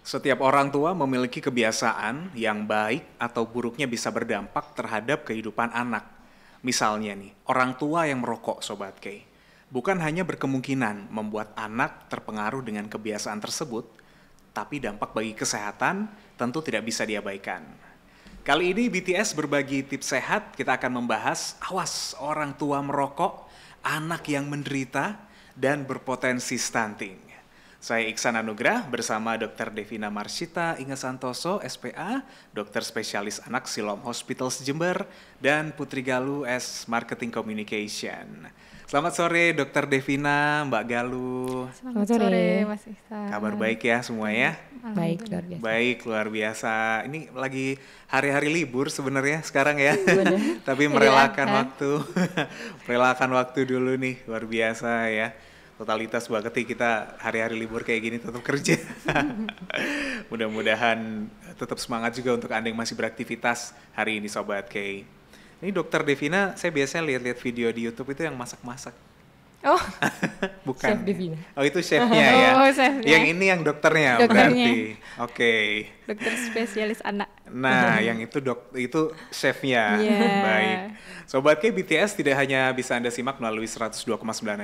Setiap orang tua memiliki kebiasaan yang baik atau buruknya bisa berdampak terhadap kehidupan anak. Misalnya nih, orang tua yang merokok, Sobat K, bukan hanya berkemungkinan membuat anak terpengaruh dengan kebiasaan tersebut, tapi dampak bagi kesehatan tentu tidak bisa diabaikan. Kali ini BTS berbagi tips sehat, kita akan membahas awas orang tua merokok, anak yang menderita, dan berpotensi stunting. Saya Iksan Anugrah bersama Dr. Devina Marsyita Inge Santoso, SPA, dokter spesialis anak Siloam Hospitals Jember, dan Putri Galuh S. Marketing Communication. Selamat sore Dr. Devina, Mbak Galuh. Selamat sore Mas Iksan. Kabar baik ya semua ya? Baik, luar biasa. Baik, luar biasa. Ini lagi hari-hari libur sebenarnya sekarang ya. Tapi merelakan waktu dulu nih, luar biasa ya. Totalitas banget nih kita hari-hari libur kayak gini tetap kerja. Mudah-mudahan tetap semangat juga untuk Anda yang masih beraktivitas hari ini Sobat K. Ini Dokter Devina, saya biasanya lihat-lihat video di YouTube itu yang masak-masak. Oh, bukan. Chef Devina. Oh itu chefnya ya. Oh, chefnya. Yang ini yang dokternya berarti. Oke. Dokter spesialis anak. Nah, yang itu itu chefnya. Yeah. Baik. Sobat K, BTS tidak hanya bisa Anda simak melalui 102,9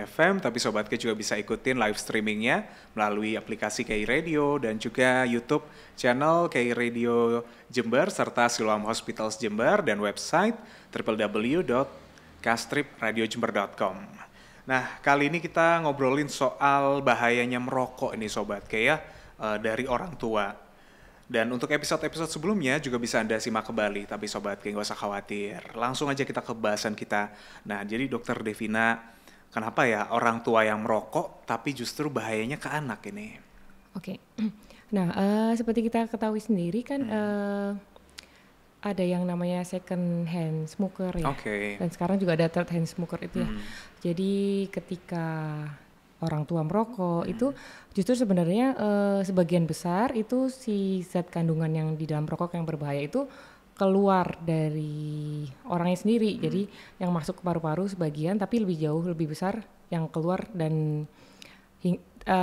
FM, tapi Sobat K juga bisa ikutin live streamingnya melalui aplikasi KI Radio dan juga YouTube channel KI Radio Jember serta Siloam Hospitals Jember dan website www.kastripradiojember.com. Nah, kali ini kita ngobrolin soal bahayanya merokok nih Sobat K ya, dari orang tua. Dan untuk episode-episode sebelumnya juga bisa Anda simak kembali, tapi Sobat K nggak usah khawatir. Langsung aja kita ke bahasan kita. Nah, jadi Dokter Devina, kenapa ya orang tua yang merokok tapi justru bahayanya ke anak ini? Oke. Nah, seperti kita ketahui sendiri kan ada yang namanya second hand smoker ya. Oke. Dan sekarang juga ada third hand smoker itu ya. Jadi ketika orang tua merokok itu justru sebenarnya sebagian besar itu si zat kandungan yang di dalam rokok yang berbahaya itu keluar dari orangnya sendiri. Jadi yang masuk ke paru-paru sebagian tapi lebih jauh lebih besar yang keluar dan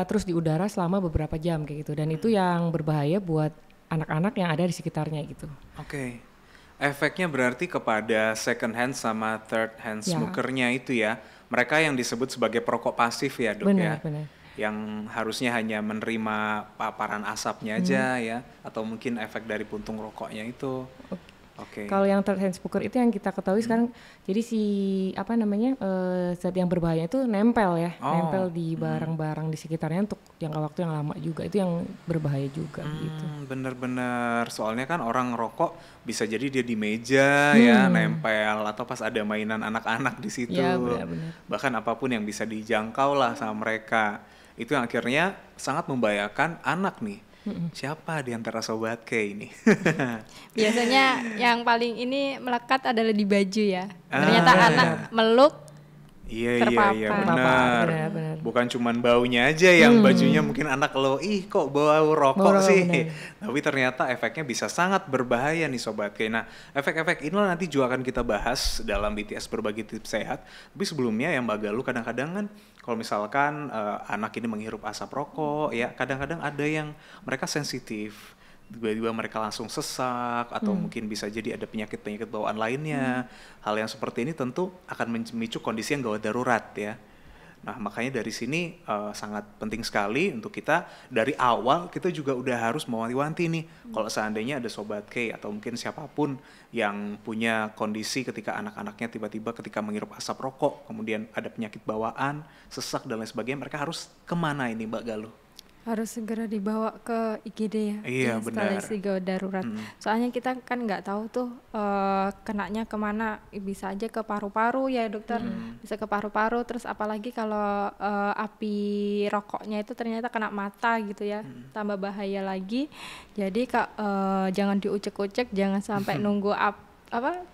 terus di udara selama beberapa jam kayak gitu. Dan itu yang berbahaya buat anak-anak yang ada di sekitarnya gitu. Oke. Efeknya berarti kepada second hand sama third hand smokernya itu ya. Mereka yang disebut sebagai perokok pasif ya dok ya. Benar. Yang harusnya hanya menerima paparan asapnya aja ya. Atau mungkin efek dari puntung rokoknya itu. Oke. Kalau yang third hand smoker itu yang kita ketahui sekarang, jadi si zat yang berbahaya itu nempel ya, nempel di barang-barang di sekitarnya untuk jangka waktu yang lama juga, itu yang berbahaya juga gitu. Bener-bener, soalnya kan orang rokok bisa jadi dia di meja ya nempel atau pas ada mainan anak-anak di situ. Ya, benar-benar. Bahkan apapun yang bisa dijangkau lah sama mereka, itu yang akhirnya sangat membahayakan anak nih. Siapa di antara Sobat K ini? Biasanya yang paling ini melekat adalah di baju ya. Ternyata anak meluk terpapar. Iya benar. Bukan cuman baunya aja yang bajunya mungkin anak lo, ih kok bau rokok sih. Tapi ternyata efeknya bisa sangat berbahaya nih Sobat K. Nah, efek-efek inilah nanti juga akan kita bahas dalam BTS berbagi tips sehat. Tapi sebelumnya ya Mbak Galuh, kadang-kadang kan kalau misalkan anak ini menghirup asap rokok ya, kadang-kadang ada yang mereka sensitif. Tiba-tiba mereka langsung sesak atau mungkin bisa jadi ada penyakit-penyakit bawaan lainnya. Hal yang seperti ini tentu akan memicu kondisi yang gawat darurat ya. Nah makanya dari sini sangat penting sekali untuk kita dari awal kita juga udah harus mewanti-wanti nih. Kalau seandainya ada Sobat K atau mungkin siapapun yang punya kondisi ketika anak-anaknya tiba-tiba ketika menghirup asap rokok, kemudian ada penyakit bawaan, sesak dan lain sebagainya, mereka harus kemana ini Mbak Galuh? Harus segera dibawa ke IGD ya. Iya benar. Instalasi gawat darurat. Soalnya kita kan nggak tahu tuh kenanya kemana. Bisa aja ke paru-paru ya dokter. Bisa ke paru-paru. Terus apalagi kalau api rokoknya itu ternyata kena mata gitu ya. Tambah bahaya lagi. Jadi jangan diucek-ucek. Jangan sampai nunggu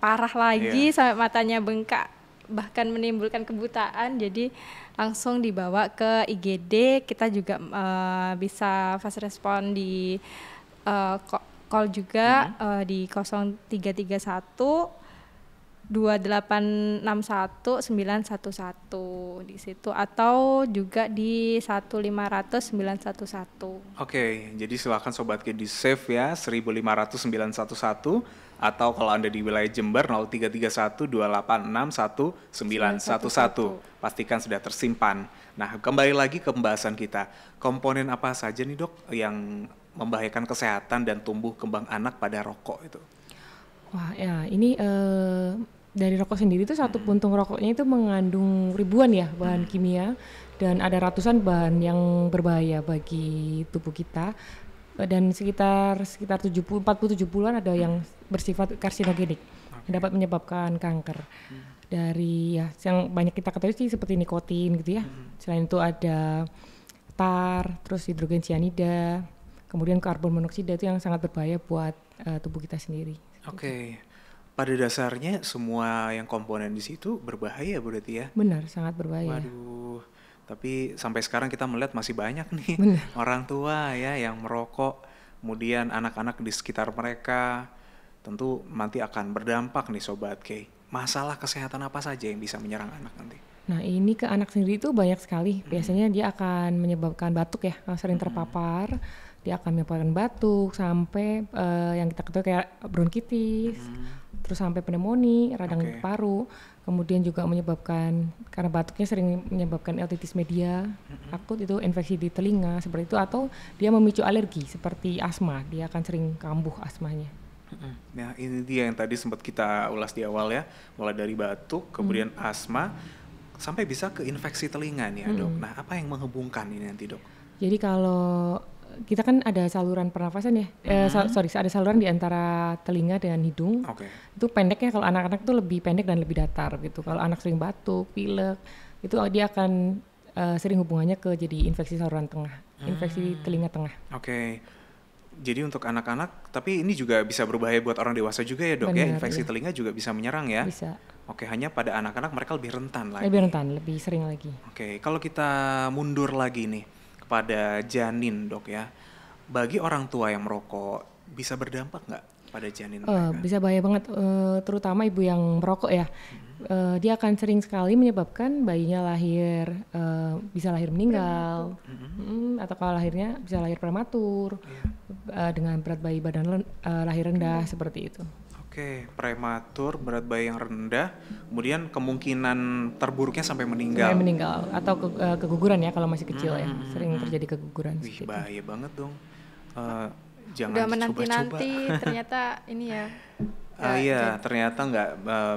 parah lagi sampai matanya bengkak. Bahkan menimbulkan kebutaan. Jadi langsung dibawa ke IGD. Kita juga bisa fast respon di call juga di 0331 2861911 di situ, atau juga di 1500911. Oke, jadi silakan Sobat K di save ya 1500911, atau kalau Anda di wilayah Jember 0331286191. Pastikan sudah tersimpan. Nah, kembali lagi ke pembahasan kita. Komponen apa saja nih Dok yang membahayakan kesehatan dan tumbuh kembang anak pada rokok itu? Wah ya, ini dari rokok sendiri itu satu puntung rokoknya itu mengandung ribuan ya bahan kimia, dan ada ratusan bahan yang berbahaya bagi tubuh kita, dan sekitar 40-70-an ada yang bersifat karsinogenik, yang dapat menyebabkan kanker. Dari ya yang banyak kita ketahui sih seperti nikotin gitu ya. Selain itu ada tar, terus hidrogen cyanida, kemudian karbon monoksida itu yang sangat berbahaya buat tubuh kita sendiri. Oke. Pada dasarnya semua yang komponen di situ berbahaya berarti ya? Benar, sangat berbahaya. Waduh, tapi sampai sekarang kita melihat masih banyak nih orang tua ya yang merokok, kemudian anak-anak di sekitar mereka, tentu nanti akan berdampak nih Sobat K. Masalah kesehatan apa saja yang bisa menyerang anak nanti? Nah ini ke anak sendiri itu banyak sekali, biasanya dia akan menyebabkan batuk ya, kalau sering terpapar. Dia akan menyebabkan batuk sampai yang kita ketahui kayak bronkitis, terus sampai pneumonia, radang paru, kemudian juga menyebabkan, karena batuknya sering menyebabkan otitis media akut, itu infeksi di telinga seperti itu, atau dia memicu alergi seperti asma, dia akan sering kambuh asmanya. Nah ini dia yang tadi sempat kita ulas di awal ya, mulai dari batuk, kemudian asma, sampai bisa ke infeksi telinga nih ya Dok. Nah apa yang menghubungkan ini nanti Dok? Jadi kalau kita kan ada saluran pernafasan ya, ada saluran di antara telinga dengan hidung. Itu pendeknya, kalau anak-anak itu lebih pendek dan lebih datar gitu. Kalau anak sering batuk, pilek, itu dia akan sering hubungannya ke jadi infeksi saluran tengah, infeksi telinga tengah. Jadi untuk anak-anak, tapi ini juga bisa berbahaya buat orang dewasa juga ya Dok. Benar, ya, infeksi telinga juga bisa menyerang ya? Bisa. Hanya pada anak-anak mereka lebih rentan lagi. Lebih sering lagi. Kalau kita mundur lagi nih pada janin Dok ya, bagi orang tua yang merokok bisa berdampak nggak pada janin mereka? Bisa bahaya banget, terutama ibu yang merokok ya. Dia akan sering sekali menyebabkan bayinya bisa lahir meninggal, atau kalau lahirnya bisa lahir prematur, dengan berat bayi badan lahir rendah seperti itu. Prematur, berat bayi yang rendah, kemudian kemungkinan terburuknya sampai meninggal. Atau keguguran ya kalau masih kecil ya, sering terjadi keguguran. Wih, bahaya banget dong. Jangan udah menanti-nanti ternyata ini ya. Ternyata nggak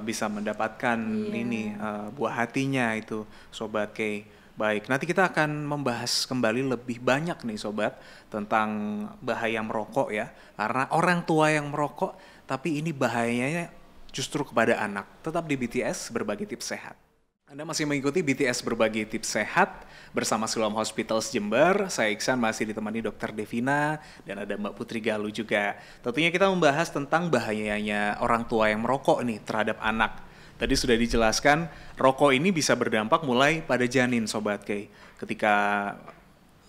bisa mendapatkan ini buah hatinya itu Sobat K. Baik, nanti kita akan membahas kembali lebih banyak nih Sobat tentang bahaya merokok ya. Karena orang tua yang merokok, tapi ini bahayanya justru kepada anak. Tetap di BTS Berbagi Tips Sehat. Anda masih mengikuti BTS Berbagi Tips Sehat bersama Siloam Hospitals Jember. Saya Iksan, masih ditemani Dr. Devina dan ada Mbak Putri Galuh juga. Tentunya kita membahas tentang bahayanya orang tua yang merokok nih terhadap anak. Tadi sudah dijelaskan, rokok ini bisa berdampak mulai pada janin Sobat K. Ketika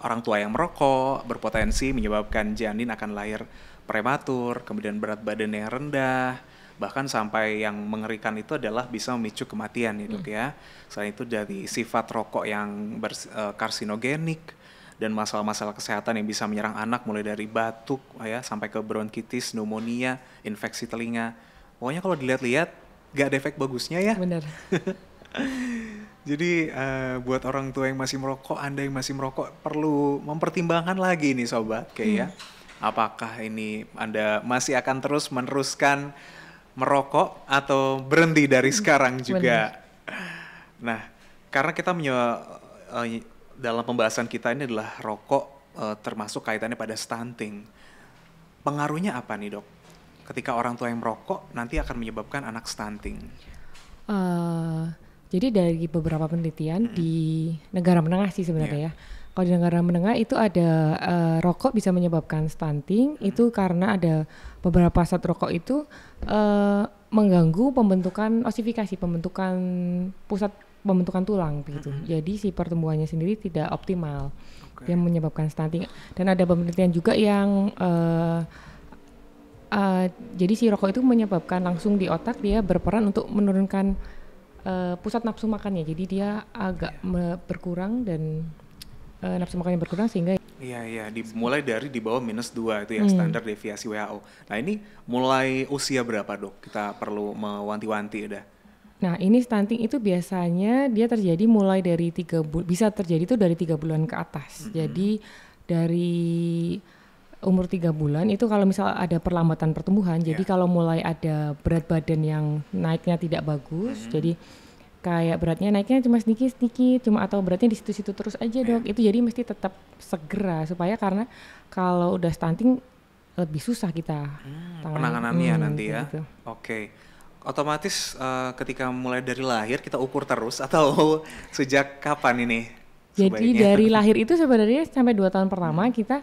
orang tua yang merokok berpotensi menyebabkan janin akan lahir prematur, kemudian berat badan yang rendah, bahkan sampai yang mengerikan itu adalah bisa memicu kematian nih Dok ya. Selain itu dari sifat rokok yang karsinogenik dan masalah-masalah kesehatan yang bisa menyerang anak mulai dari batuk ya sampai ke bronkitis, pneumonia, infeksi telinga. Pokoknya kalau dilihat-lihat gak ada efek bagusnya ya. Benar. Jadi buat orang tua yang masih merokok, Anda yang masih merokok perlu mempertimbangkan lagi nih Sobat K ya. Apakah ini Anda masih akan terus meneruskan merokok atau berhenti dari sekarang juga? Nah, karena kita dalam pembahasan kita ini adalah rokok termasuk kaitannya pada stunting. Pengaruhnya apa nih Dok? Ketika orang tua yang merokok nanti akan menyebabkan anak stunting. Jadi dari beberapa penelitian di negara menengah sih sebenarnya ya. Kalau di negara menengah itu ada rokok bisa menyebabkan stunting, itu karena ada beberapa zat rokok itu mengganggu pembentukan osifikasi, pusat pembentukan tulang begitu. Jadi si pertumbuhannya sendiri tidak optimal, yang menyebabkan stunting. Dan ada penelitian juga yang Jadi si rokok itu menyebabkan langsung di otak, dia berperan untuk menurunkan pusat nafsu makannya. Jadi dia agak berkurang dan nafsu makannya berkurang sehingga Iya, dimulai dari di bawah -2 itu ya standar deviasi WHO. Nah ini mulai usia berapa dok? Kita perlu mewanti-wanti udah. Nah ini stunting itu biasanya dia terjadi mulai dari bisa terjadi itu dari 3 bulan ke atas. Jadi dari umur 3 bulan itu kalau misal ada perlambatan pertumbuhan, jadi kalau mulai ada berat badan yang naiknya tidak bagus, jadi kayak beratnya naiknya cuma sedikit-sedikit, atau beratnya di situ-situ terus aja dok, itu jadi mesti tetap segera supaya karena kalau udah stunting lebih susah kita penanganannya nanti ya. Gitu. Oke. Otomatis ketika mulai dari lahir kita ukur terus atau sejak kapan ini? Jadi dari lahir itu sebenarnya sampai 2 tahun pertama kita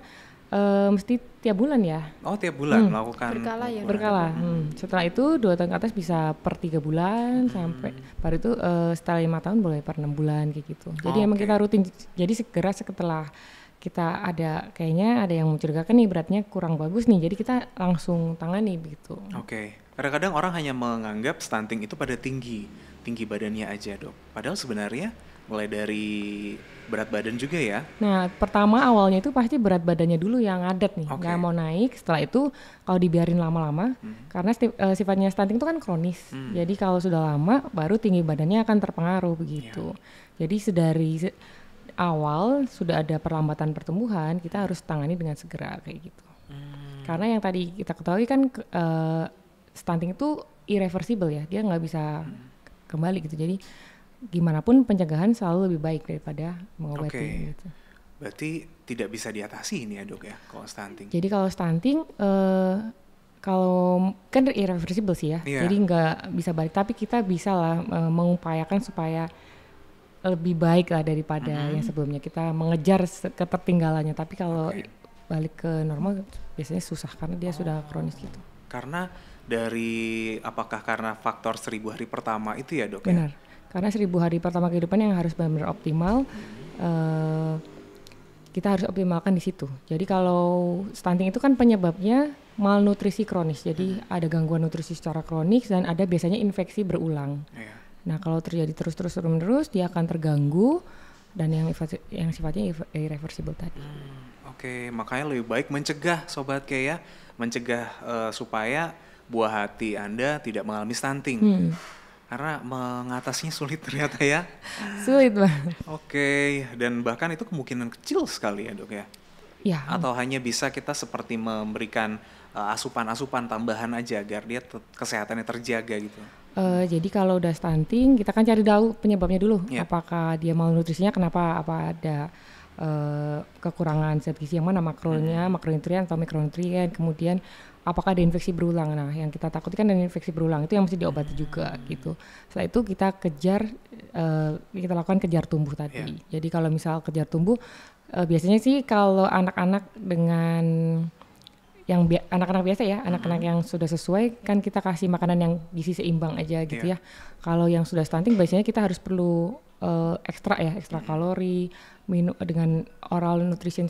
mesti tiap bulan ya. Oh tiap bulan melakukan berkala ya. Berkala. Setelah itu 2 tahun ke atas bisa per 3 bulan sampai baru itu setelah 5 tahun boleh per 6 bulan kayak gitu. Jadi emang kita rutin. Jadi segera setelah kita ada kayaknya ada yang mencurigakan nih beratnya kurang bagus nih. Jadi kita langsung tangani begitu. Oke. Kadang-kadang orang hanya menganggap stunting itu pada tinggi badannya aja dok. Padahal sebenarnya mulai dari berat badan juga ya. Nah pertama awalnya itu pasti berat badannya dulu yang ngadet nih, nggak mau naik. Setelah itu kalau dibiarin lama-lama, karena sifatnya stunting itu kan kronis. Jadi kalau sudah lama baru tinggi badannya akan terpengaruh begitu. Jadi sedari awal sudah ada perlambatan pertumbuhan, kita harus tangani dengan segera kayak gitu. Karena yang tadi kita ketahui kan stunting itu irreversible ya, dia nggak bisa kembali gitu. Jadi gimana pun pencegahan selalu lebih baik daripada mengobati gitu. Berarti tidak bisa diatasi ini ya dok ya kalau stunting. Jadi kalau stunting kalau kan irreversible sih ya. Jadi nggak bisa balik, tapi kita bisa lah mengupayakan supaya lebih baik lah daripada yang sebelumnya. Kita mengejar ketertinggalannya, tapi kalau balik ke normal biasanya susah karena dia sudah kronis gitu. Karena apakah karena faktor 1000 hari pertama itu ya dok? Benar. Ya? Karena 1000 hari pertama kehidupan yang harus benar-benar optimal, kita harus optimalkan di situ. Jadi kalau stunting itu kan penyebabnya malnutrisi kronis, jadi ada gangguan nutrisi secara kronis dan ada biasanya infeksi berulang. Nah kalau terjadi terus-menerus dia akan terganggu dan yang sifatnya irreversible tadi. Oke, makanya lebih baik mencegah Sobat K ya, mencegah supaya buah hati Anda tidak mengalami stunting. Karena mengatasinya sulit ternyata ya. Sulit banget. Oke, dan bahkan itu kemungkinan kecil sekali ya dok ya? Ya. Atau hanya bisa kita seperti memberikan asupan-asupan tambahan aja agar dia kesehatannya terjaga gitu? Jadi kalau udah stunting, kita kan cari tahu penyebabnya dulu. Apakah dia malnutrisinya kenapa, apa ada kekurangan zat gizi yang mana, makronutrien atau mikronutrien, kemudian apakah ada infeksi berulang. Nah yang kita takutkan ada infeksi berulang itu yang mesti diobati juga gitu. Setelah itu kita kita lakukan kejar tumbuh tadi. Jadi kalau misal kejar tumbuh biasanya sih kalau anak-anak dengan anak-anak biasa ya, anak-anak yang sudah sesuai kan kita kasih makanan yang gizi seimbang aja gitu ya. Kalau yang sudah stunting biasanya kita harus perlu ekstra kalori, minum dengan oral nutrition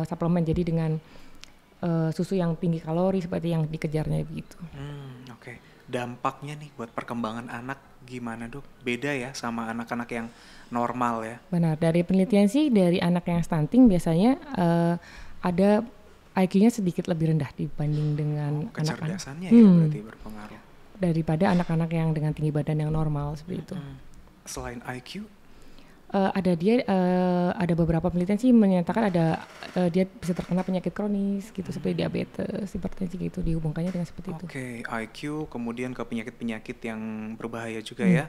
suplemen, jadi dengan susu yang tinggi kalori seperti yang dikejarnya begitu. Oke. Dampaknya nih buat perkembangan anak gimana dok? Beda ya sama anak-anak yang normal ya? Benar, dari penelitian sih dari anak yang stunting biasanya ada IQ-nya sedikit lebih rendah dibanding dengan anak-anak. Kecerdasannya ya berarti berpengaruh. Daripada anak-anak yang dengan tinggi badan yang normal seperti itu. Selain IQ? Ada beberapa penelitian sih menyatakan dia bisa terkena penyakit kronis gitu seperti diabetes, hipertensi gitu, dihubungkannya dengan seperti itu. Oke, IQ kemudian ke penyakit-penyakit yang berbahaya juga ya.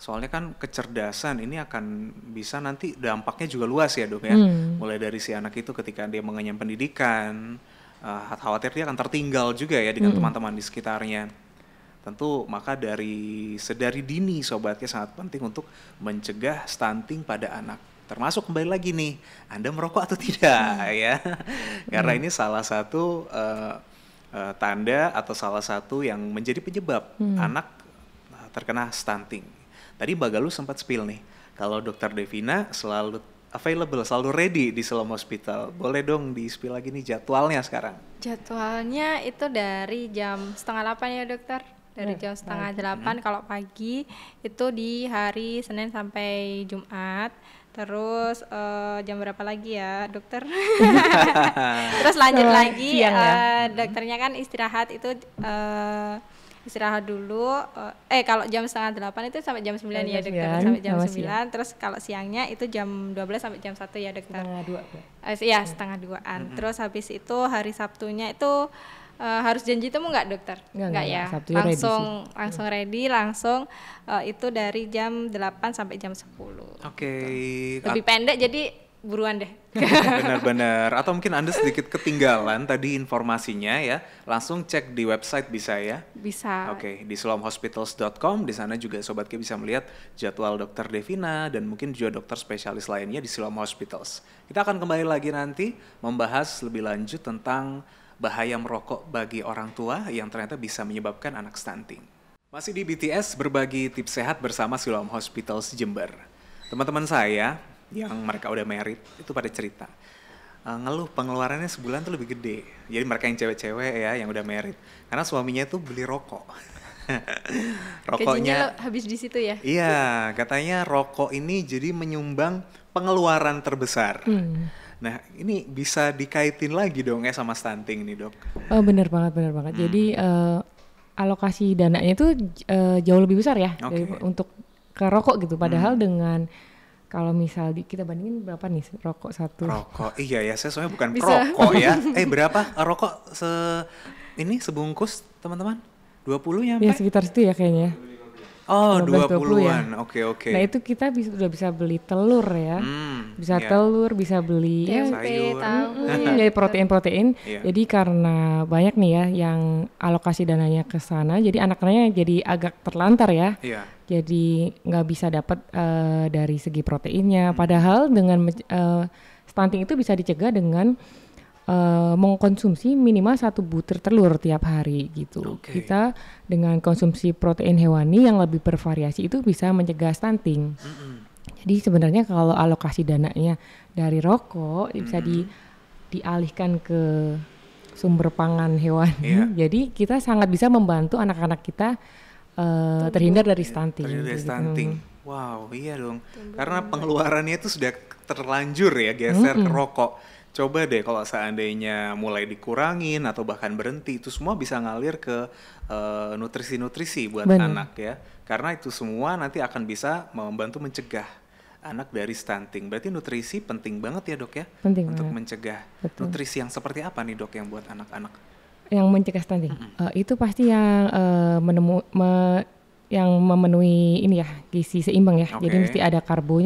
Soalnya kan kecerdasan ini akan bisa nanti dampaknya juga luas ya dok ya. Mulai dari si anak itu ketika dia mengenyam pendidikan, khawatir dia akan tertinggal juga ya dengan teman-teman di sekitarnya. Tentu maka sedari dini Sobatnya sangat penting untuk mencegah stunting pada anak. Termasuk kembali lagi nih, Anda merokok atau tidak ya. Karena ini salah satu tanda atau salah satu yang menjadi penyebab anak terkena stunting. Tadi Mbak Galuh sempat spill nih, kalau Dokter Devina selalu available, selalu ready di Siloam Hospital. Boleh dong di-spill lagi nih jadwalnya sekarang. Jadwalnya itu dari jam 7:30 ya dokter. Dari jam 7:30 kalau pagi itu di hari Senin sampai Jumat. Terus jam berapa lagi ya dokter? Terus lanjut lagi dokternya kan istirahat itu istirahat dulu. Kalau jam 7:30 itu sampai jam 9 ya dokter, sampai jam 9. Siang. Terus kalau siangnya itu jam 12 sampai jam 1 ya dokter. 1:30. Iya, 1:30-an. Terus habis itu hari Sabtunya itu harus janji temu nggak dokter? Nggak ya. Langsung ready, langsung itu dari jam 8 sampai jam 10. Oke. Lebih pendek jadi buruan deh. Benar-benar. Atau mungkin Anda sedikit ketinggalan tadi informasinya ya, langsung cek di website bisa ya? Bisa. Oke, di siloamhospitals.com. Di sana juga Sobat Ki bisa melihat jadwal Dokter Devina dan mungkin juga dokter spesialis lainnya di Siloam Hospitals. Kita akan kembali lagi nanti membahas lebih lanjut tentang bahaya merokok bagi orang tua yang ternyata bisa menyebabkan anak stunting. Masih di BTS, berbagi tips sehat bersama Siloam Hospitals Jember. Teman-teman saya yang mereka udah married itu pada cerita ngeluh pengeluarannya sebulan tuh lebih gede. Jadi mereka yang cewek-cewek ya yang udah married, karena suaminya tuh beli rokok. Rokoknya habis di situ ya? Iya, katanya rokok ini jadi menyumbang pengeluaran terbesar. Nah, ini bisa dikaitin lagi dong ya sama stunting nih, Dok. Oh, benar banget. Jadi alokasi dananya itu jauh lebih besar ya untuk ke rokok gitu. Padahal dengan kalau misal kita bandingin berapa nih rokok satu? Rokok, iya ya, saya soalnya bukan perokok ya. Berapa rokok sebungkus teman-teman? 20 nyampe? Ya sekitar situ ya kayaknya. Oh, 20-an. Ya. Oke. Nah, itu kita udah bisa beli telur ya. Telur, bisa beli tempe, tahu. Jadi protein. Yeah. Jadi karena banyak nih ya yang alokasi dananya ke sana, jadi anak-anaknya jadi agak terlantar ya. Yeah. Jadi nggak bisa dapat dari segi proteinnya. Padahal dengan stunting itu bisa dicegah dengan mengkonsumsi minimal 1 butir telur tiap hari gitu. Kita dengan konsumsi protein hewani yang lebih bervariasi itu bisa mencegah stunting. Jadi sebenarnya kalau alokasi dananya dari rokok bisa dialihkan ke sumber pangan hewani. Jadi kita sangat bisa membantu anak-anak kita terhindar dari stunting. Wow, iya dong. Karena pengeluarannya itu sudah terlanjur ya geser ke rokok. Coba deh kalau seandainya mulai dikurangin atau bahkan berhenti, itu semua bisa ngalir ke nutrisi-nutrisi buat anak ya. Karena itu semua nanti akan bisa membantu mencegah anak dari stunting. Berarti nutrisi penting banget ya dok ya? Penting untuk banget. Mencegah. Betul. Nutrisi yang seperti apa nih dok yang buat anak-anak? Yang mencegah stunting? Itu pasti yang yang memenuhi ini ya, gizi seimbang ya. Jadi mesti ada karbo,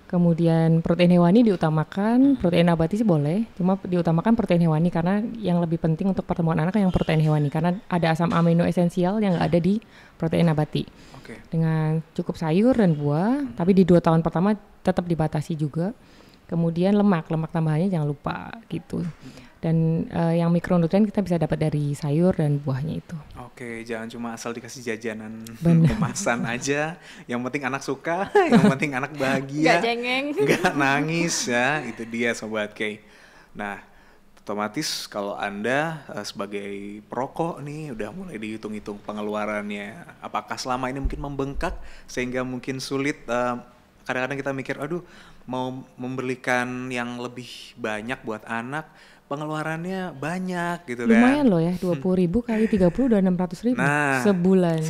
kemudian protein hewani diutamakan, protein nabati sih boleh, cuma diutamakan protein hewani karena yang lebih penting untuk pertumbuhan anak yang protein hewani karena ada asam amino esensial yang nggak ada di protein nabati. Dengan cukup sayur dan buah, tapi di 2 tahun pertama tetap dibatasi juga. Kemudian lemak tambahannya jangan lupa gitu. Dan yang mikronutrien kita bisa dapat dari sayur dan buahnya itu. Oke, jangan cuma asal dikasih jajanan kemasan aja. Yang penting anak suka, yang penting anak bahagia. Gak cengeng. Gak nangis ya, itu dia Sobat K. Nah, otomatis kalau Anda sebagai perokok nih udah mulai dihitung-hitung pengeluarannya. Apakah selama ini mungkin membengkak sehingga mungkin sulit, kadang-kadang kita mikir, aduh mau membelikan yang lebih banyak buat anak, pengeluarannya banyak gitu kan. Lumayan loh ya, 20.000 kali 30 udah 600.000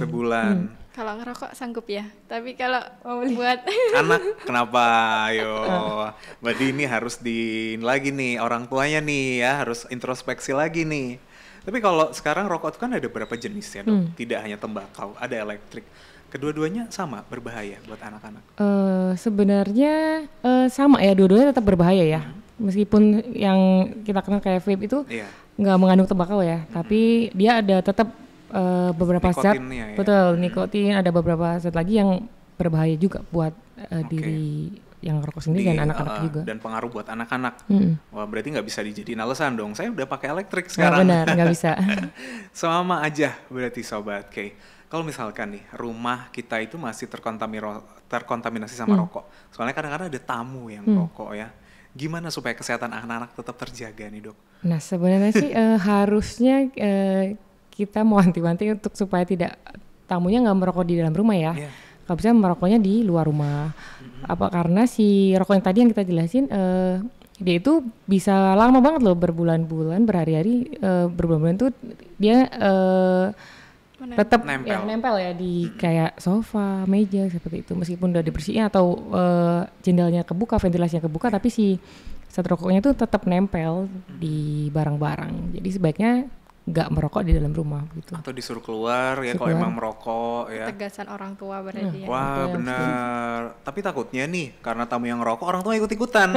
sebulan. Kalau ngerokok sanggup ya, tapi kalau buat anak kenapa? Ayo, berarti ini harus lagi nih orang tuanya nih ya, harus introspeksi lagi nih. Tapi kalau sekarang rokok itu kan ada berapa jenis ya dok? Tidak hanya tembakau, ada elektrik. Kedua-duanya sama berbahaya buat anak-anak? Sebenarnya sama ya, dua-duanya tetap berbahaya ya. Meskipun yang kita kenal kayak vape itu nggak mengandung tembakau ya, tapi dia ada tetap beberapa zat, ya? Betul, nikotin, ada beberapa zat lagi yang berbahaya juga buat diri yang rokok sendiri dan anak-anak juga. Dan pengaruh buat anak-anak. Wah, berarti nggak bisa dijadiin alasan dong. Saya udah pakai elektrik sekarang. Benar, nggak bisa. Sama aja berarti Sobat K. Kalau misalkan nih rumah kita itu masih terkontaminasi sama rokok. Soalnya kadang-kadang ada tamu yang rokok ya. Gimana supaya kesehatan anak-anak tetap terjaga nih, Dok? Nah, sebenarnya sih harusnya kita mau wanti-wanti untuk supaya tidak tamunya nggak merokok di dalam rumah ya. Yeah. Kalau bisa merokoknya di luar rumah. Apa karena si rokok yang tadi yang kita jelasin dia itu bisa lama banget loh, berbulan-bulan, berhari-hari, berbulan-bulan tuh dia tetap nempel ya di kayak sofa, meja seperti itu. Meskipun udah dibersihin atau jendelanya kebuka, ventilasinya kebuka, tapi si zat rokoknya tuh tetap nempel di barang-barang. Jadi sebaiknya nggak merokok di dalam rumah gitu. Atau disuruh keluar ya kalau emang merokok ya. Ketegasan orang tua berarti ya. Wah benar. Tapi takutnya nih karena tamu yang ngerokok orang tua ikut-ikutan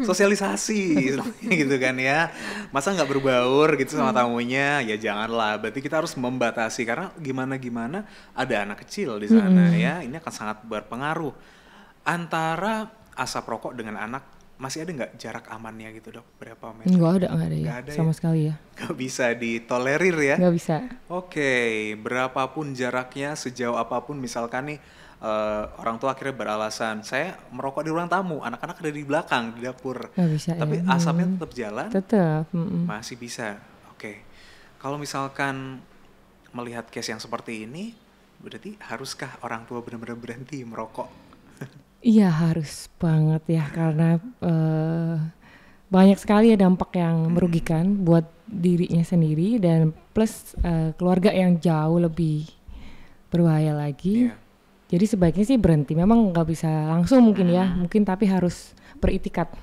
sosialisasi gitu kan ya. Masa nggak berbaur gitu sama tamunya? Ya janganlah. Berarti kita harus membatasi karena gimana ada anak kecil di sana ya. Ini akan sangat berpengaruh. Antara asap rokok dengan anak, masih ada nggak jarak amannya gitu, Dok? Berapa meter? Nggak ada sama sekali ya. Nggak bisa ditolerir ya? Nggak bisa. Oke, berapapun jaraknya, sejauh apapun misalkan nih orang tua akhirnya beralasan, saya merokok di ruang tamu, anak-anak ada di belakang, di dapur. Nggak bisa. Tapi asapnya tetap jalan? Tetap. Masih bisa. Oke. Kalau misalkan melihat case yang seperti ini, berarti haruskah orang tua benar-benar berhenti merokok? Iya harus banget ya, karena banyak sekali ya dampak yang merugikan buat dirinya sendiri dan plus keluarga yang jauh lebih berbahaya lagi. Yeah. Jadi sebaiknya sih berhenti. Memang nggak bisa langsung mungkin ya, mungkin tapi harus beritikat.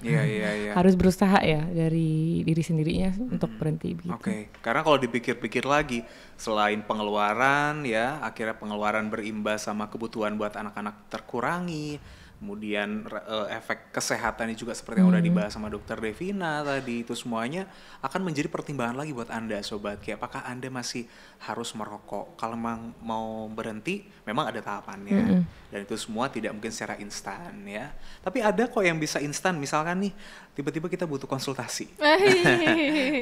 Harus berusaha ya dari diri sendirinya untuk berhenti. Oke, karena kalau dipikir-pikir lagi, selain pengeluaran ya, akhirnya pengeluaran berimbas sama kebutuhan buat anak-anak terkurangi. Kemudian efek kesehatannya juga seperti yang udah dibahas sama Dokter Devina tadi, itu semuanya akan menjadi pertimbangan lagi buat Anda Sobat K. Apakah Anda masih harus merokok? Kalau memang mau berhenti, memang ada tahapannya. Dan itu semua tidak mungkin secara instan ya. Tapi ada kok yang bisa instan, misalkan nih tiba-tiba kita butuh konsultasi.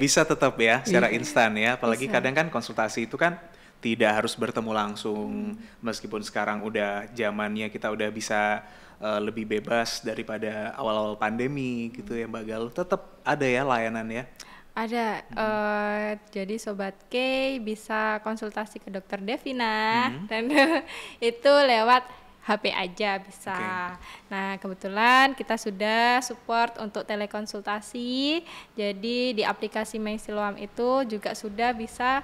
Bisa tetap ya secara instan ya, apalagi kadang kan konsultasi itu kan tidak harus bertemu langsung. Meskipun sekarang udah zamannya kita udah bisa lebih bebas daripada awal-awal pandemi gitu ya Mbak Galuh, tetap ada ya layanannya? Ada, jadi Sobat K bisa konsultasi ke Dokter Devina dan itu lewat HP aja bisa. Nah kebetulan kita sudah support untuk telekonsultasi, jadi di aplikasi MySiloam itu juga sudah bisa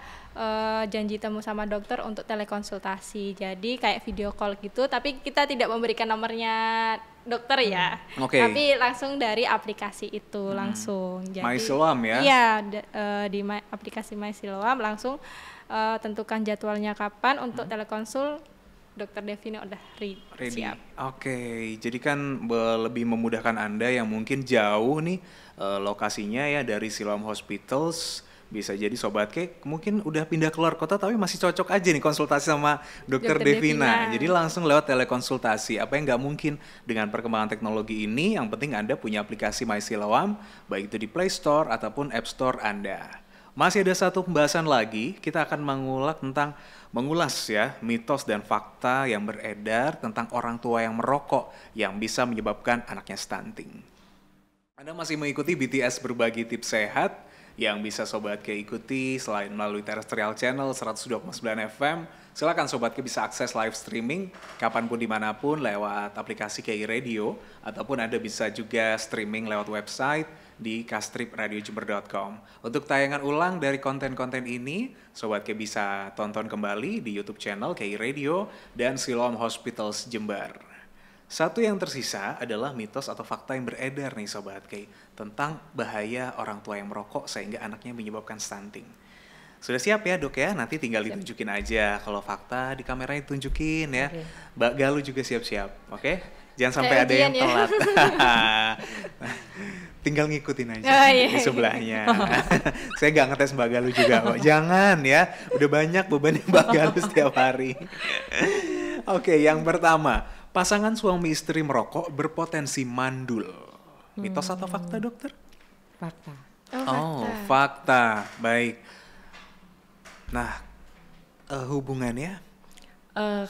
janji temu sama dokter untuk telekonsultasi. Jadi kayak video call gitu, tapi kita tidak memberikan nomornya dokter ya, tapi langsung dari aplikasi itu langsung. Jadi, MySiloam ya? Iya, di aplikasi MySiloam langsung tentukan jadwalnya kapan untuk telekonsul. Dokter Devina udah ready. Siap. Oke, jadi kan lebih memudahkan Anda yang mungkin jauh nih lokasinya ya dari Siloam Hospitals. Bisa jadi Sobat K mungkin udah pindah keluar kota tapi masih cocok aja nih konsultasi sama Dokter Devina. Jadi langsung lewat telekonsultasi. Apa yang nggak mungkin dengan perkembangan teknologi ini, yang penting Anda punya aplikasi MySiloam, baik itu di Play Store ataupun App Store Anda. Masih ada satu pembahasan lagi, kita akan mengulas ya mitos dan fakta yang beredar tentang orang tua yang merokok yang bisa menyebabkan anaknya stunting. Anda masih mengikuti BTS Berbagi Tips Sehat yang bisa Sobat K ikuti selain melalui terrestrial channel 102,9 FM. Silakan Sobat K bisa akses live streaming kapanpun dimanapun lewat aplikasi KI Radio, ataupun Anda bisa juga streaming lewat website di kastripradioJember.com. Untuk tayangan ulang dari konten-konten ini, Sobat K bisa tonton kembali di YouTube channel KI Radio dan Siloam Hospitals Jember. Satu yang tersisa adalah mitos atau fakta yang beredar nih Sobat K tentang bahaya orang tua yang merokok sehingga anaknya menyebabkan stunting. Sudah siap ya Dok ya? Nanti tinggal ditunjukin aja. Kalau fakta di kameranya ditunjukin ya. Mbak Galuh juga siap-siap, oke? Jangan sampai ada yang telat. Tinggal ngikutin aja di sebelahnya. Saya gak ngetes Mbak Galuh juga kok. Jangan ya, udah banyak beban Mbak Galuh setiap hari. Oke, yang pertama, Pasangan suami istri merokok berpotensi mandul. Mitos atau fakta, dokter? Fakta. Oh, fakta. Baik. Nah, hubungannya?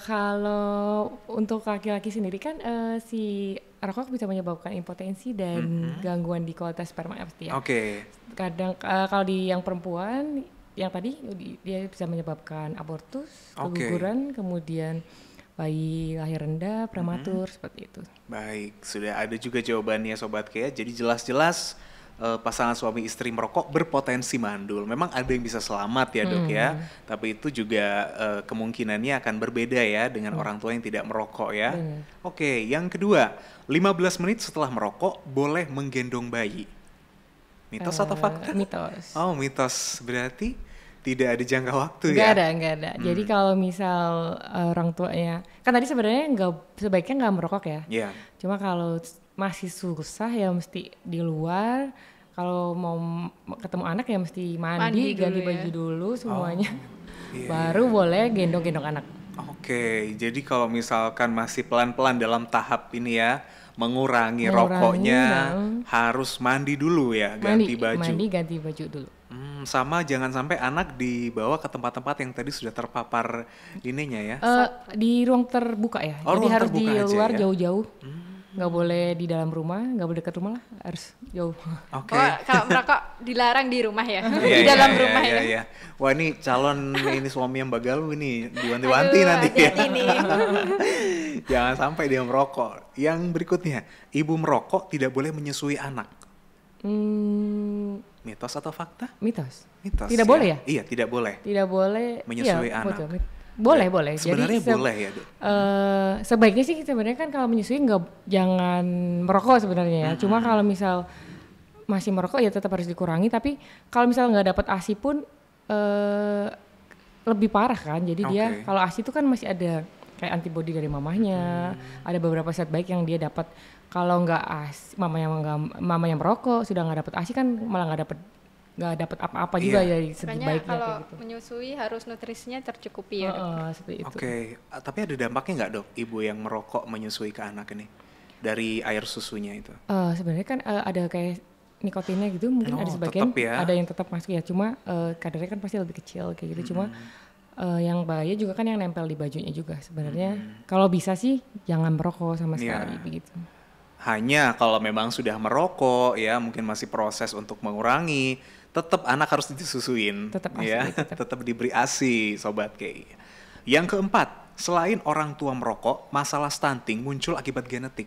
Kalau untuk laki-laki sendiri kan si rokok bisa menyebabkan impotensi dan gangguan di kualitas sperma pasti ya. Oke. Kadang kalau di yang perempuan yang tadi dia bisa menyebabkan abortus, keguguran, kemudian bayi lahir rendah, prematur, seperti itu. Baik, sudah ada juga jawabannya Sobat Kea. Jadi jelas-jelas pasangan suami istri merokok berpotensi mandul. Memang ada yang bisa selamat ya dok ya, tapi itu juga kemungkinannya akan berbeda ya dengan orang tua yang tidak merokok ya. Oke, yang kedua, 15 menit setelah merokok boleh menggendong bayi. Mitos atau fakta? Mitos. Oh, mitos. Berarti tidak ada jangka waktu nggak ya? Nggak ada. Jadi kalau misal orang tuanya, kan tadi sebenarnya sebaiknya nggak merokok ya. Iya. Cuma kalau masih susah ya mesti di luar. Kalau mau ketemu anak ya mesti mandi ganti baju dulu semuanya. Baru boleh gendong-gendong anak. Oke, jadi kalau misalkan masih pelan-pelan dalam tahap ini ya, mengurangi rokoknya, harus mandi dulu ya, ganti baju. Mandi ganti baju dulu. Sama jangan sampai anak dibawa ke tempat-tempat yang tadi sudah terpapar ininya ya. Di ruang terbuka ya. Oh, jadi harus di luar ya? jauh-jauh. Nggak boleh di dalam rumah, nggak boleh dekat rumah lah, harus jauh. Oke. Oh, kalau merokok dilarang di rumah ya, di dalam rumah ya. Iya. Wah ini calon ini suami yang bagalu ini diwanti-wanti nanti ya. Jangan sampai dia merokok. Yang berikutnya, ibu merokok tidak boleh menyusui anak. Mitos atau fakta? Mitos. Ya? Tidak boleh ya? Iya, tidak boleh. Tidak boleh menyusui anak. Betul. Boleh. Sebenarnya jadi, boleh ya, Dok. Sebaiknya sih sebenarnya kan kalau menyusui jangan merokok sebenarnya ya. Cuma kalau misal masih merokok ya tetap harus dikurangi. Tapi kalau misal nggak dapat ASI pun lebih parah kan. Jadi dia kalau ASI itu kan masih ada kayak antibodi dari mamahnya. Ada beberapa zat baik yang dia dapat. Kalau nggak ASI, mamanya merokok sudah nggak dapat ASI kan malah nggak dapat apa-apa juga ya segi baiknya. Kalau gitu. menyusui harus nutrisinya tercukupi ya dok. Seperti itu. Oke, tapi ada dampaknya nggak dok ibu yang merokok menyusui ke anak ini dari air susunya itu? Sebenarnya kan ada kayak nikotinnya gitu, mungkin ada sebagian ada yang tetap masuk ya, cuma kadarnya kan pasti lebih kecil kayak gitu. Cuma yang bahaya juga kan yang nempel di bajunya juga sebenarnya. Kalau bisa sih jangan merokok sama sekali begitu. Hanya kalau memang sudah merokok ya mungkin masih proses untuk mengurangi, tetap anak harus disusuin, tetap diberi ASI Sobat Kei. Yang keempat, selain orang tua merokok, masalah stunting muncul akibat genetik.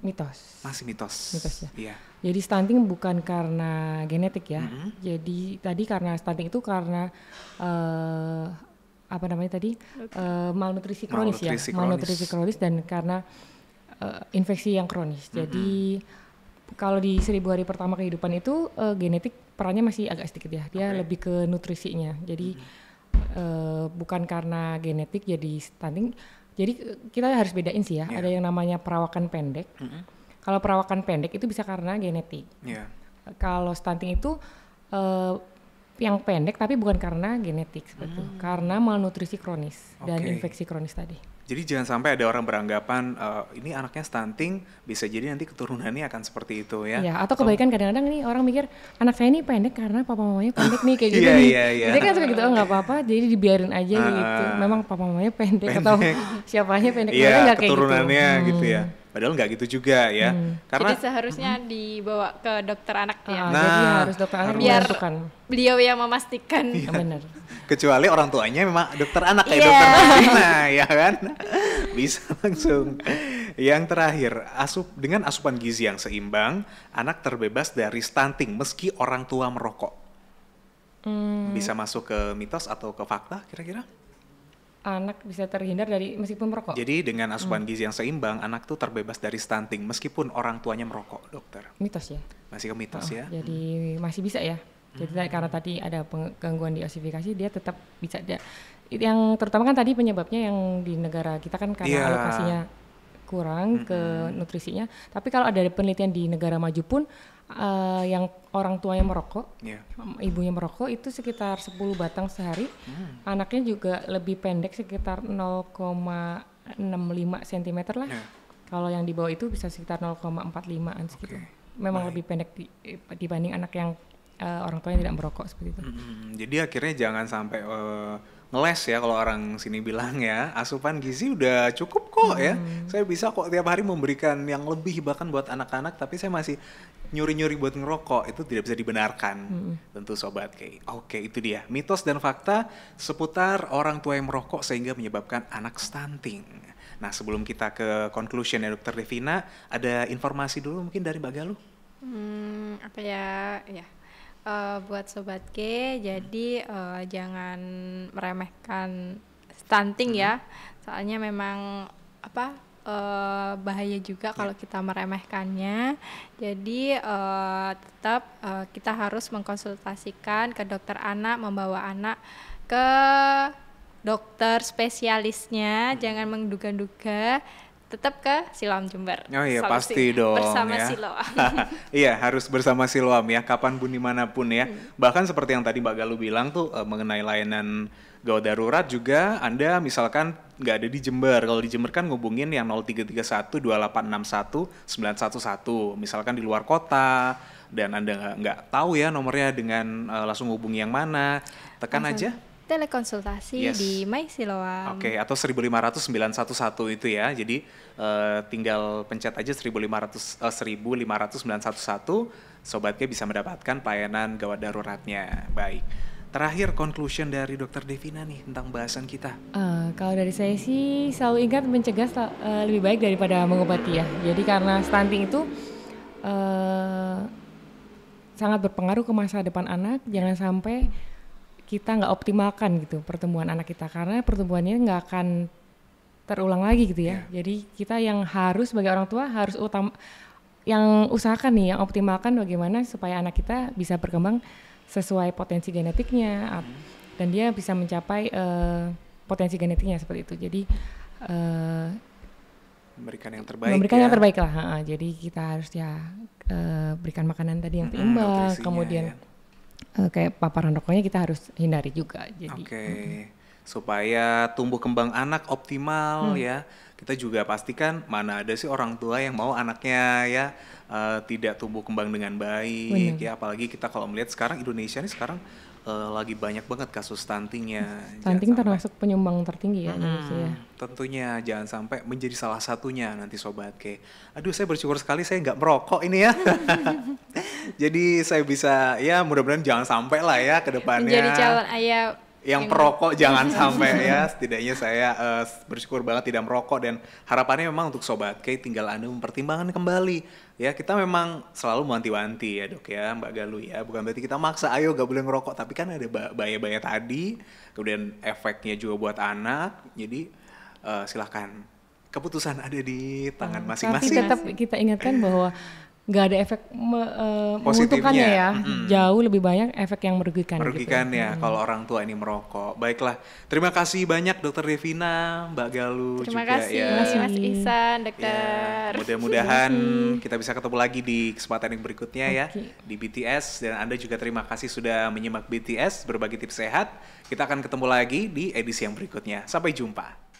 Mitos. Masih mitos. Mitos ya. Iya. Jadi stunting bukan karena genetik ya. Jadi tadi karena stunting itu karena malnutrisi kronis ya. Malnutrisi kronis dan karena infeksi yang kronis. Jadi kalau di 1000 hari pertama kehidupan itu genetik perannya masih agak sedikit ya. Dia lebih ke nutrisinya. Jadi bukan karena genetik jadi stunting. Jadi kita harus bedain sih ya. Ada yang namanya perawakan pendek. Kalau perawakan pendek itu bisa karena genetik. Kalau stunting itu yang pendek tapi bukan karena genetik seperti itu. Karena malnutrisi kronis dan infeksi kronis tadi. Jadi jangan sampai ada orang beranggapan ini anaknya stunting, bisa jadi nanti keturunannya akan seperti itu ya. Iya, atau kebaikan kadang-kadang nih orang mikir anak saya ini pendek karena papa mamanya pendek nih kayak gitu nih. Jadi kan suka gitu, nggak apa-apa, jadi dibiarin aja gitu. Memang papa mamanya pendek atau siapanya pendek, nggak keturunannya gitu ya. Padahal nggak gitu juga ya. Karena jadi seharusnya dibawa ke dokter anak ya. Jadi harus dokter anak biar menentukan. Beliau yang memastikan. Benar. Kecuali orang tuanya memang dokter anak kayak dokter Martina ya kan. Bisa langsung. Yang terakhir, dengan asupan gizi yang seimbang, anak terbebas dari stunting meski orang tua merokok. Bisa masuk ke mitos atau ke fakta kira-kira? Anak bisa terhindar dari meskipun merokok. Jadi dengan asupan gizi yang seimbang, anak tuh terbebas dari stunting meskipun orang tuanya merokok, dokter. Mitos ya. Masih ke mitos ya. Jadi masih bisa ya. Jadi karena tadi ada gangguan di osifikasi, dia tetap bisa. Yang terutama kan tadi penyebabnya yang di negara kita kan karena alokasinya kurang ke nutrisinya. Tapi kalau ada penelitian di negara maju pun yang orang tuanya merokok, ibunya merokok itu sekitar 10 batang sehari, anaknya juga lebih pendek sekitar 0,5 0,65 cm lah. Kalau yang di bawah itu bisa sekitar 0,45an segitu. Memang lebih pendek dibanding anak yang orang tua yang tidak merokok seperti itu. Jadi akhirnya jangan sampai ngeles ya, kalau orang sini bilang ya, asupan gizi udah cukup kok ya. Saya bisa kok tiap hari memberikan yang lebih bahkan buat anak-anak, tapi saya masih nyuri-nyuri buat ngerokok. Itu tidak bisa dibenarkan. Tentu Sobat K. Oke, itu dia mitos dan fakta seputar orang tua yang merokok sehingga menyebabkan anak stunting. Nah, sebelum kita ke conclusion ya Dokter Devina, ada informasi dulu mungkin dari Mbak Galuh. Apa ya? Buat Sobat K, jadi jangan meremehkan stunting ya, soalnya memang bahaya juga kalau kita meremehkannya. Jadi tetap kita harus mengkonsultasikan ke dokter anak, membawa anak ke dokter spesialisnya, jangan menduga-duga. Tetap ke Siloam Jember. Oh iya, pasti dong bersama ya. Siloam. Iya, harus bersama Siloam ya, kapanpun dimanapun ya. Bahkan seperti yang tadi Mbak Galuh bilang tuh mengenai layanan gawat darurat juga, Anda misalkan nggak ada di Jember. Kalau di Jember kan ngubungin yang 0331 2861 911. Misalkan di luar kota dan Anda nggak tahu ya nomornya dengan langsung hubungi yang mana, tekan aja telekonsultasi di My Siloam. Oke, atau 1.500 911 itu ya. Jadi tinggal pencet aja 1.500 911, Sobat K bisa mendapatkan pelayanan gawat daruratnya. Baik. Terakhir conclusion dari Dokter Devina nih tentang bahasan kita. Kalau dari saya sih selalu ingat mencegah lebih baik daripada mengobati ya. Jadi karena stunting itu sangat berpengaruh ke masa depan anak. Jangan sampai kita nggak optimalkan gitu pertumbuhan anak kita, karena pertumbuhannya nggak akan terulang lagi gitu ya. Jadi kita yang harus sebagai orang tua harus yang usahakan nih, yang optimalkan bagaimana supaya anak kita bisa berkembang sesuai potensi genetiknya dan dia bisa mencapai potensi genetiknya seperti itu. Jadi memberikan yang terbaik. Memberikan yang terbaik lah. Jadi kita harus berikan makanan tadi yang seimbang, kemudian kayak paparan rokoknya kita harus hindari juga. Jadi supaya tumbuh kembang anak optimal ya. Kita juga pastikan mana ada sih orang tua yang mau anaknya ya tidak tumbuh kembang dengan baik. Ya, apalagi kita kalau melihat sekarang Indonesia ini sekarang lagi banyak banget kasus stuntingnya. Stunting termasuk penyumbang tertinggi ya Indonesia. Tentunya jangan sampai menjadi salah satunya nanti Sobat K. Aduh, saya bersyukur sekali saya nggak merokok ini ya. Jadi saya bisa ya mudah-mudahan jangan sampai lah ya ke depannya. Menjadi calon ayah yang perokok jangan sampai ya. Setidaknya saya bersyukur banget tidak merokok, dan harapannya memang untuk Sobat K tinggal Anda mempertimbangkan kembali ya. Kita memang selalu mewanti-wanti ya Dok ya, Mbak Galuh ya, bukan berarti kita maksa ayo gak boleh ngerokok, tapi kan ada bahaya-bahaya tadi, kemudian efeknya juga buat anak. Jadi silahkan, keputusan ada di tangan masing-masing. Tapi tetap kita ingatkan bahwa nggak ada efek menguntungkannya ya, jauh lebih banyak efek yang merugikan gitu. Ya kalau orang tua ini merokok. Baiklah, terima kasih banyak Dokter Devina, Mbak Galuh terima juga kasih, ya. Mas Ihsan, Dokter. Mudah-mudahan kita bisa ketemu lagi di kesempatan yang berikutnya ya di BTS, dan Anda juga terima kasih sudah menyimak BTS berbagi tips sehat. Kita akan ketemu lagi di edisi yang berikutnya. Sampai jumpa.